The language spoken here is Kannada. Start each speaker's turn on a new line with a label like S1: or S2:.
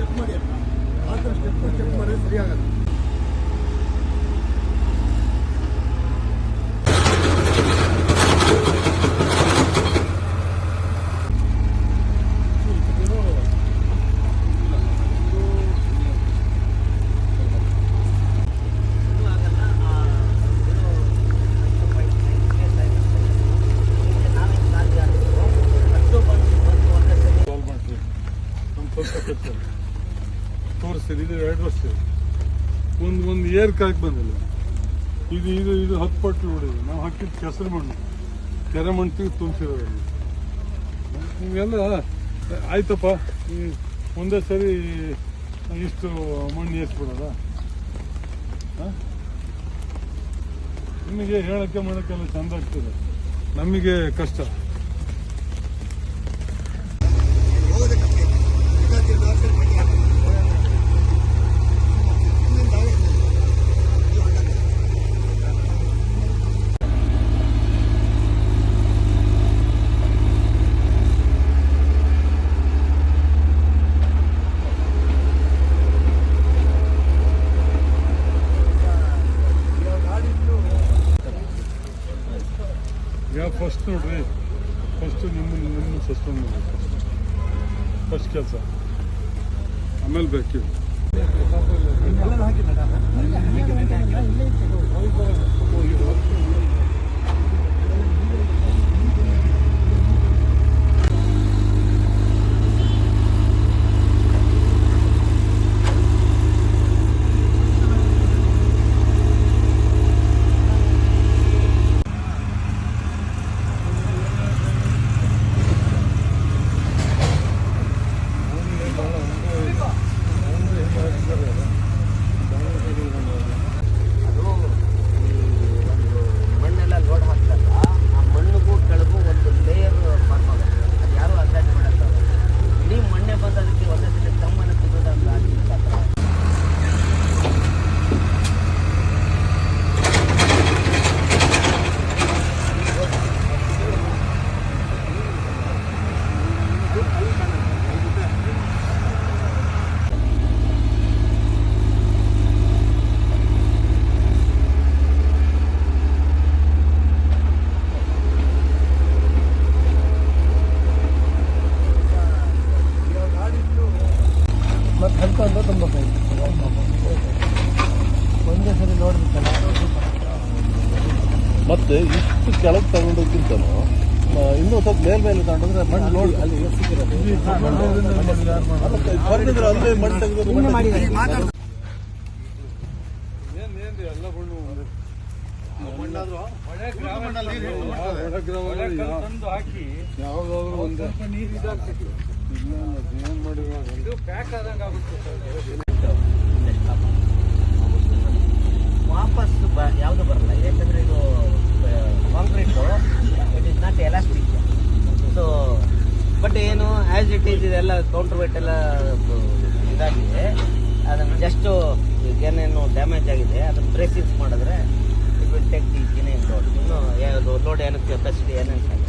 S1: ಸ್ಟೆಪ್ ಮಾಡಿ ಆ ಥರ ಸ್ಟೆಪ್ ಮಾಡಿದ್ರೆ ಸರಿ ಆಗಲ್ಲ.
S2: ತೋರಿಸ್ತೀರಿ, ಇದು 2 ವರ್ಷ ಒಂದು ಏರ್ಕ್ ಹಾಕಿ ಬಂದಿಲ್ಲ. ಇದು 10 ಪಟ್ಟು ನೋಡಿದೆ. ನಾವು ಹಾಕಿದ ಕೆಸರು ಮಣ್ಣು, ಕೆರೆ ಮಣ್ಣು ತುಂಬಿಸಿರೋದು. ನಿಮಗೆಲ್ಲ ಆಯ್ತಪ್ಪ, ಒಂದೇ ಸರಿ ಇಷ್ಟು ಮಣ್ಣು ಏರಿಸ್ಬಿಡೋದ? ನಿಮಗೆ ಹೇಳಕ್ಕೆ ಮಾಡೋಕ್ಕೆಲ್ಲ ಚಂದ ಆಗ್ತದೆ, ನಮಗೆ ಕಷ್ಟ. ಫಸ್ಟ್ ನೋಡ್ರಿ, ಫಸ್ಟ್ ನಿಮ್ಮ ಸಸ್ಪೆಂಡ್ ಮಾಡಬೇಕು. ಫಸ್ಟ್ ಕೆಲಸ, ಆಮೇಲೆ ಬೇಕು.
S3: ಮತ್ತೆ ಇಷ್ಟು ಕೆಳಗೆ ತಗೊಂಡೋಕ್ಕಿಂತನೂ ಇನ್ನೂ ಸ್ವಲ್ಪ ಮೇಲ್ಮೇಲೆ ತಗೊಂಡ್ರೆ ಮಣ್ಣು ನೋಡಿ ಅಲ್ಲಿ ಬಂದಿದ್ರೆ ಅಲ್ಲೇ ಮಣ್ಣು ತೆಗೆದು
S2: ಎಲ್ಲ ಹಾಕಿ ಯಾವ್ದಾದ್ರು ಒಂದು ಏನ್ ಮಾಡಿದ್ರು ಪ್ಯಾಕ್ ಆದಂಗೆ ಆಗುತ್ತೆ.
S4: ವಾಪಸ್ ಯಾವುದು ಬರಲ್ಲ, ಯಾಕಂದರೆ ಇದು concrete, it is not elastic. So but ಏನು ಆ್ಯಸ್ ಇಟ್ ಈಸ್ ಇದೆಲ್ಲ ಕೌಂಟರ್ ವೇಟ್ ಎಲ್ಲ ಇದಾಗಿದೆ. ಅದನ್ನು ಜಸ್ಟು ಏನೇನು ಡ್ಯಾಮೇಜ್ ಆಗಿದೆ ಅದನ್ನು ಬ್ರೇಸಿಂಗ್ಸ್ ಮಾಡಿದ್ರೆ it will take the load. ಇನ್ನು ಲೋಡ್ ಏನಕ್ಕೆ ಕೆಪಾಸಿಟಿ ಏನೇನು